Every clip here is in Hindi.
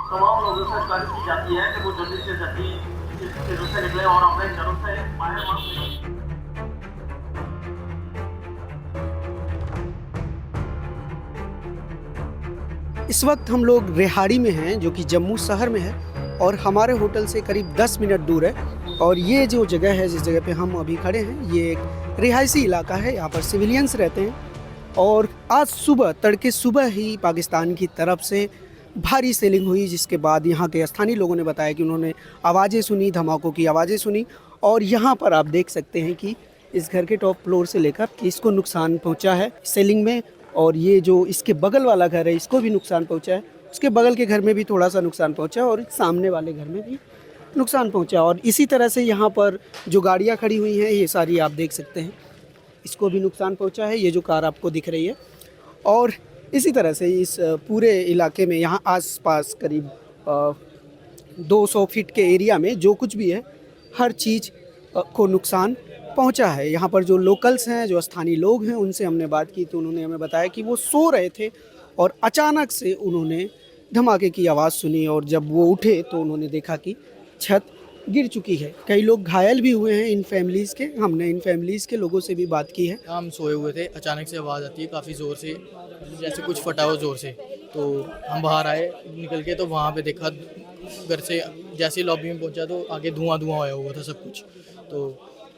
तमाम लोगों से गुजारिश की जाती है कि वो जल्दी से जल्दी इस चीज़ों से निकले और अपने घरों से बाहर मत निकलें। इस वक्त हम लोग रेहाड़ी में हैं जो कि जम्मू शहर में है और हमारे होटल से करीब 10 मिनट दूर है। और ये जो जगह है, जिस जगह पे हम अभी खड़े हैं, ये एक रिहायशी इलाका है। यहाँ पर सिविलियंस रहते हैं। और आज सुबह तड़के सुबह ही पाकिस्तान की तरफ से भारी सेलिंग हुई, जिसके बाद यहाँ के स्थानीय लोगों ने बताया कि उन्होंने आवाज़ें सुनी, धमाकों की आवाज़ें सुनी। और यहाँ पर आप देख सकते हैं कि इस घर के टॉप फ्लोर से लेकर इसको नुकसान पहुँचा है सेलिंग में। और ये जो इसके बगल वाला घर है, इसको भी नुकसान पहुँचा है। उसके बगल के घर में भी थोड़ा सा नुकसान पहुँचा और सामने वाले घर में भी नुकसान पहुँचा। और इसी तरह से यहाँ पर जो गाड़ियाँ खड़ी हुई हैं, ये सारी आप देख सकते हैं, इसको भी नुकसान पहुँचा है। ये जो कार आपको दिख रही है। और इसी तरह से इस पूरे इलाके में यहाँ आसपास करीब 200 फीट के एरिया में जो कुछ भी है, हर चीज़ को नुकसान पहुंचा है। यहाँ पर जो लोकल्स हैं, जो स्थानीय लोग हैं, उनसे हमने बात की तो उन्होंने हमें बताया कि वो सो रहे थे और अचानक से उन्होंने धमाके की आवाज़ सुनी। और जब वो उठे तो उन्होंने देखा कि छत गिर चुकी है। कई लोग घायल भी हुए हैं इन फैमिलीज़ के। हमने इन फैमिलीज़ के लोगों से भी बात की है। हम सोए हुए थे, अचानक से आवाज़ आती है काफ़ी ज़ोर से, जैसे कुछ फटा हो ज़ोर से। तो हम बाहर आए निकल के, तो वहाँ पे देखा घर से जैसे लॉबी में पहुँचा तो आगे धुआं धुआं होया हुआ था सब कुछ। तो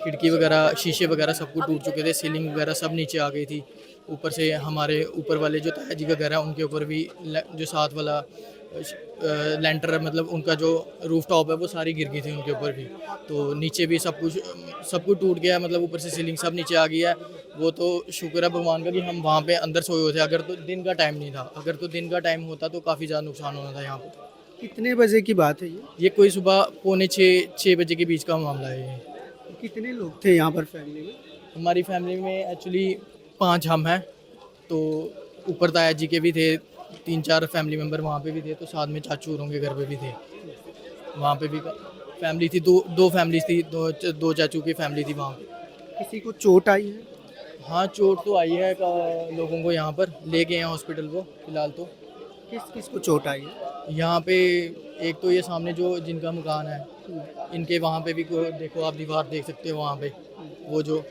खिड़की वगैरह, शीशे वगैरह सब कुछ टूट चुके थे, सीलिंग वगैरह सब नीचे आ गई थी। ऊपर से हमारे ऊपर वाले जो ताया जी का घर है, उनके ऊपर भी जो साथ वाला लेंटर, मतलब उनका जो रूफ टॉप है, वो सारी गिर गई थी उनके ऊपर भी। तो नीचे भी सब कुछ टूट गया, मतलब ऊपर से सीलिंग सब नीचे आ गई है। वो तो शुक्र है भगवान का कि हम वहाँ पे अंदर सोए हुए थे। अगर तो दिन का टाइम नहीं था, अगर तो दिन का टाइम होता तो काफ़ी ज़्यादा नुकसान होना था यहाँ पर। कितने बजे की बात है ये? ये कोई सुबह 5:45-6 बजे के बीच का मामला है ये। कितने लोग थे यहाँ पर फैमिली में? हमारी फैमिली में एक्चुअली 5 हम हैं। तो ऊपर ताया जी के भी थे, 3-4 फैमिली मेम्बर वहाँ पे भी थे। तो साथ में चाचू होंगे घर पे भी थे, वहाँ पे भी फैमिली थी। दो फैमिलीज थी, दो चाचू की फैमिली थी वहाँ पे। किसी को चोट आई है? हाँ, चोट तो आई है लोगों को, यहाँ पर ले गए हैं हॉस्पिटल को फ़िलहाल। तो किस किस को चोट आई है? यहाँ पे एक तो ये सामने जो जिनका मकान है, इनके वहाँ पे भी देखो, आप दीवार देख सकते हो वहाँ पे, वो जो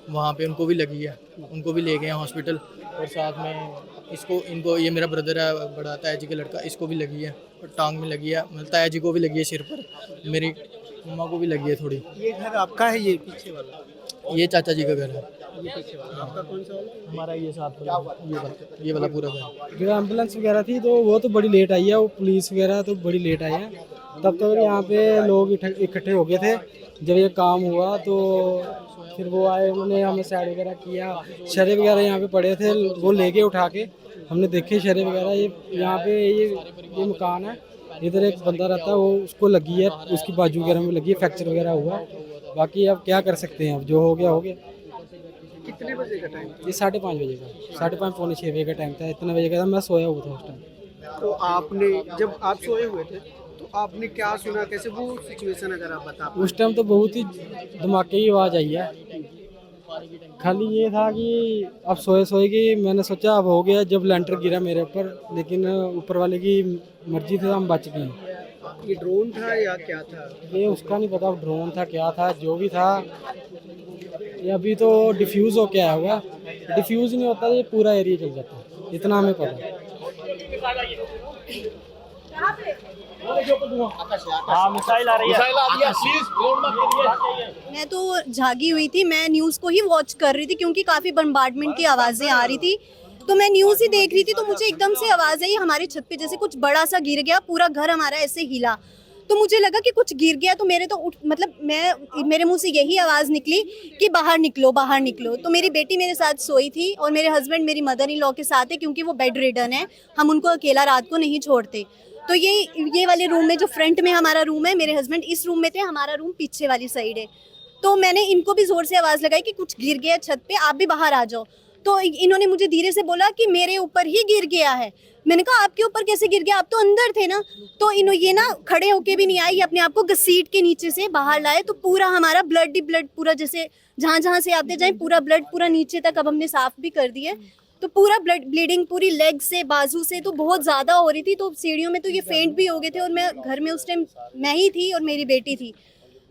वहाँ पे उनको भी लगी है, उनको भी ले गए हैं हॉस्पिटल। और साथ में इनको ये मेरा ब्रदर है बड़ा, ताया जी का लड़का, इसको भी लगी है और टांग में लगी है। मतलब ताया जी को भी लगी है सिर पर, मेरी मम्मा को भी लगी है थोड़ी। ये घर आपका है? ये पीछे वाला? ये चाचा जी का घर है। ये पीछे वाला आपका कौन सा वाला? हमारा ये साथ वाला, ये वाला पूरा घर। जो एम्बुलेंस वगैरह थी तो वो तो बड़ी लेट आई है, वो पुलिस वगैरह तो बड़ी लेट आई है। तब तक यहाँ पे लोग इकट्ठे हो गए थे। जब ये काम हुआ तो फिर वो आए, उन्होंने हमें साइड वगैरह किया। शरे वगैरह यहाँ पे पड़े थे, वो ले गए उठा के। हमने देखे शरे वगैरह। ये यहाँ पे ये मकान है, इधर एक बंदा रहता है, वो उसको लगी है, उसकी बाजू वगैरह में लगी है, फ्रैक्चर वगैरह हुआ। बाकी अब क्या कर सकते हैं, अब जो हो गया हो गया। कितने बजे का टाइम? ये 5:30 बजे का, 5:30 पौने 6 बजे का टाइम था। इतने बजे का था, मैं सोया हुआ था उस टाइम। तो आपने, जब आप सोए हुए थे तो आपने क्या सुना, कैसे वो सिचुएशन अगर आप बता पाएं? उस टाइम तो बहुत ही धमाके की आवाज़ आई है। खाली ये था कि अब सोए सोए कि मैंने सोचा अब हो गया, जब लेंटर गिरा मेरे ऊपर, लेकिन ऊपर वाले की मर्जी थी, हम बच गए। ये ड्रोन था या क्या था? ये उसका नहीं पता, ड्रोन था क्या था, जो भी था। ये अभी तो डिफ्यूज़ हो के आया हुआ। डिफ्यूज़ नहीं होता, ये पूरा एरिया चल जाता, इतना हमें पता है। मैं तो जागी हुई थी, मैं न्यूज़ को ही वॉच कर रही थी क्योंकि काफ़ी बम्बार्डमेंट की आवाज़ें आ रही थी। तो मैं न्यूज़ ही देख रही थी तो मुझे एकदम से आवाज़ आई हमारी छत पे, जैसे कुछ बड़ा सा गिर गया, पूरा घर हमारा ऐसे हिला। तो मुझे लगा कि कुछ गिर गया। तो मेरे मुंह से यही आवाज़ निकली कि बाहर निकलो, बाहर निकलो। तो मेरी बेटी मेरे साथ सोई थी और मेरे हस्बैंड मेरी मदर इन लॉ के साथ है, क्योंकि वो बेड रिडन है, हम उनको अकेला रात को नहीं छोड़ते। तो ये वाले रूम में, जो फ्रंट में हमारा रूम है, मेरे हस्बैंड इस रूम में थे, हमारा रूम पीछे वाली साइड है। तो मैंने इनको भी ज़ोर से आवाज़ लगाई कि कुछ गिर गया छत पे, आप भी बाहर आ जाओ। तो इन्होंने मुझे धीरे से बोला कि मेरे ऊपर ही गिर गया है। मैंने कहा आपके ऊपर कैसे गिर गया, आप तो अंदर थे ना। तो ये ना खड़े होके भी नहीं आए, ये अपने आप को घसीट के नीचे से बाहर लाए। तो पूरा हमारा ब्लड ही ब्लड, पूरा जैसे जहाँ जहाँ से आते जाए पूरा ब्लड पूरा नीचे तक अब हमने साफ भी कर दिया। तो पूरा ब्लीडिंग पूरी लेग से बाजू से तो बहुत ज़्यादा हो रही थी, तो सीढ़ियों में तो ये फेंट भी हो गए थे। और मैं घर में उस टाइम मैं ही थी और मेरी बेटी थी,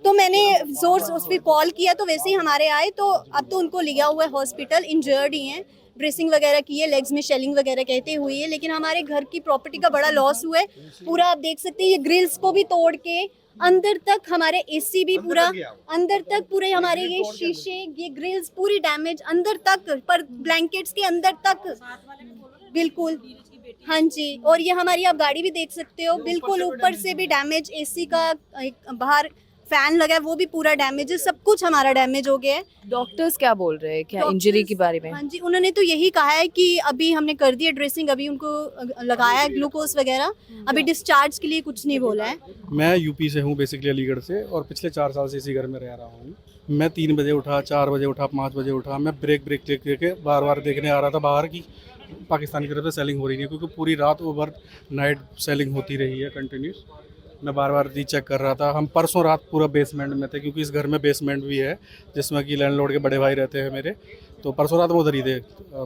तो मैंने जोर से उस पर कॉल किया, तो वैसे ही हमारे आए। तो अब तो उनको लिया हुआ है हॉस्पिटल, इंजर्ड ही हैं, ड्रेसिंग वगैरह की है, लेग्स में शेलिंग वगैरह कहते हुई है। लेकिन हमारे घर की प्रॉपर्टी का बड़ा लॉस हुआ है पूरा। आप देख सकते हैं ये ग्रिल्स को भी तोड़ के अंदर तक, हमारे एसी भी पूरा अंदर तक, पूरे हमारे ये शीशे, ये ग्रिल्स पूरी डैमेज अंदर तक, पर ब्लैंकेट्स के अंदर तक बिल्कुल। हाँ जी, और ये हमारी आप गाड़ी भी देख सकते हो, बिल्कुल ऊपर से भी डैमेज, एसी का बाहर फैन लगा है वो भी पूरा डैमेज है, सब कुछ हमारा डैमेज हो गया है। डॉक्टर्स क्या बोल रहे हैं, क्या इंजरी के बारे में? हाँ जी, उन्होंने तो यही कहा है कि अभी हमने कर दिया ड्रेसिंग, अभी उनको लगाया है ग्लूकोज वगैरह, अभी डिस्चार्ज के लिए कुछ नहीं बोला है। मैं यूपी से हूँ बेसिकली, अलीगढ़ से, और पिछले 4 साल से इसी घर में रह रहा हूँ। मैं 3 बजे उठा, 4 बजे उठा, 5 बजे उठा, मैं ब्रेक लेके बार बार देखने आ रहा था बाहर की पाकिस्तान की तरफ से सेलिंग हो रही है, क्योंकि पूरी रात ओवर नाइट सेलिंग होती रही है कंटिन्यूस। मैं बार बार रीचेक कर रहा था। हम परसों रात पूरा बेसमेंट में थे, क्योंकि इस घर में बेसमेंट भी है जिसमें कि लैंडलॉर्ड के बड़े भाई रहते हैं मेरे, तो परसों रात वो उधर ही थे।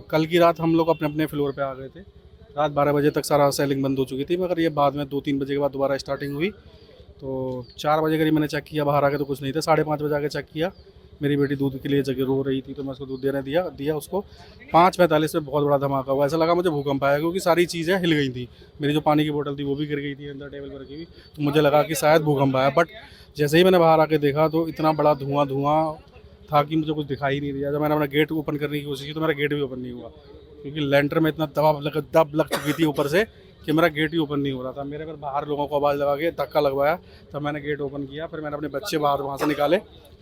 कल की रात हम लोग अपने अपने फ्लोर पे आ गए थे। रात 12 बजे तक सारा सेलिंग बंद हो चुकी थी, मगर ये बाद में 2-3 बजे के बाद दोबारा स्टार्टिंग हुई। तो 4 बजे करीब मैंने चेक किया, बाहर आके तो कुछ नहीं था। 5:30 बजे आके चेक किया, मेरी बेटी दूध के लिए जगह रो रही थी, तो मैं उसको दूध देने दिया उसको। 5:45 में बहुत बड़ा धमाका हुआ, ऐसा लगा मुझे भूकंप आया, क्योंकि सारी चीज़ें हिल गई थी। मेरी जो पानी की बोतल थी वो भी गिर गई थी अंदर टेबल पर रखी हुई, तो मुझे लगा कि शायद भूकंप आया। बट जैसे ही मैंने बाहर आके देखा तो इतना बड़ा धुआं था कि मुझे कुछ दिखाई नहीं दिया। जब मैंने अपना गेट ओपन करने की कोशिश की तो मेरा गेट भी ओपन नहीं हुआ, क्योंकि लेंटर में इतना दब लग चुकी थी ऊपर से कि मेरा गेट ही ओपन नहीं हो रहा था। मेरे पर बाहर लोगों को आवाज़ लगा के धक्का लगवाया, तब मैंने गेट ओपन किया। फिर मैंने अपने बच्चे बाहर वहाँ से निकाले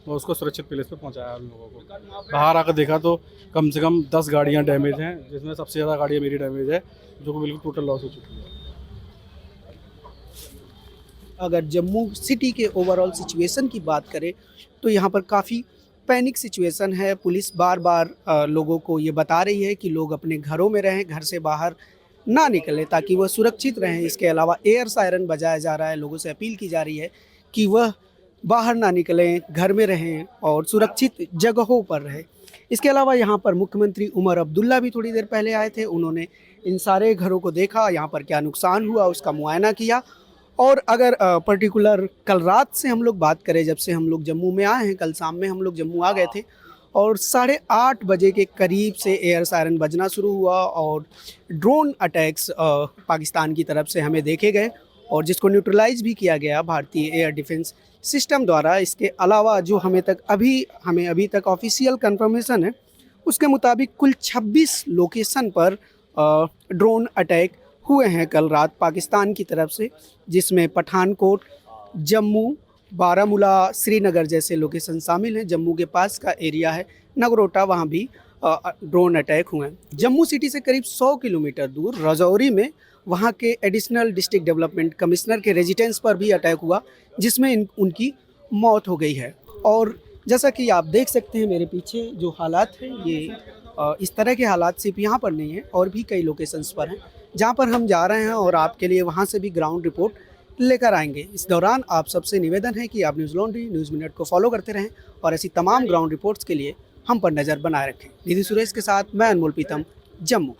और उसको सुरक्षित प्लेस पे पहुँचाया उन लोगों को। बाहर आकर देखा तो कम से कम 10 गाड़ियाँ डैमेज हैं, जिसमें सबसे ज़्यादा गाड़ियाँ मेरी डैमेज है, जो कि बिल्कुल टोटल लॉस हो चुकी है। अगर जम्मू सिटी के ओवरऑल सिचुएशन की बात करें तो यहाँ पर काफ़ी पैनिक सिचुएशन है। पुलिस बार बार लोगों को ये बता रही है कि लोग अपने घरों में रहें, घर से बाहर ना निकलें ताकि वह सुरक्षित रहें। इसके अलावा एयर सायरन बजाया जा रहा है, लोगों से अपील की जा रही है कि वह बाहर ना निकलें, घर में रहें और सुरक्षित जगहों पर रहें। इसके अलावा यहाँ पर मुख्यमंत्री उमर अब्दुल्ला भी थोड़ी देर पहले आए थे। उन्होंने इन सारे घरों को देखा, यहाँ पर क्या नुकसान हुआ उसका मुआयना किया। और अगर पर्टिकुलर कल रात से हम लोग बात करें, जब से हम लोग जम्मू में आए हैं, कल शाम में हम लोग जम्मू आ गए थे और 8:30 बजे के करीब से एयर सायरन बजना शुरू हुआ और ड्रोन अटैक्स पाकिस्तान की तरफ से हमें देखे गए और जिसको न्यूट्रलाइज भी किया गया भारतीय एयर डिफेंस सिस्टम द्वारा। इसके अलावा जो हमें अभी तक ऑफिशियल कंफर्मेशन है, उसके मुताबिक कुल 26 लोकेशन पर ड्रोन अटैक हुए हैं कल रात पाकिस्तान की तरफ से, जिसमें पठानकोट, जम्मू, बारामूला, श्रीनगर जैसे लोकेशन शामिल हैं। जम्मू के पास का एरिया है नगरोटा, वहाँ भी ड्रोन अटैक हुए हैं। जम्मू सिटी से करीब 100 किलोमीटर दूर रजौरी में वहाँ के एडिशनल डिस्ट्रिक्ट डेवलपमेंट कमिश्नर के रेजिडेंस पर भी अटैक हुआ, जिसमें उनकी मौत हो गई है। और जैसा कि आप देख सकते हैं मेरे पीछे जो हालात हैं, ये इस तरह के हालात सिर्फ यहाँ पर नहीं है, और भी कई लोकेशंस पर हैं जहाँ पर हम जा रहे हैं और आपके लिए वहाँ से भी ग्राउंड रिपोर्ट लेकर आएंगे। इस दौरान आप सबसे निवेदन है कि आप न्यूज़ लॉन्ड्री, न्यूज़ मिनट को फॉलो करते रहें और ऐसी तमाम ग्राउंड रिपोर्ट्स के लिए हम पर नज़र बनाए रखें। निधि सुरेश के साथ मैं अनमोल प्रीतम, जम्मू।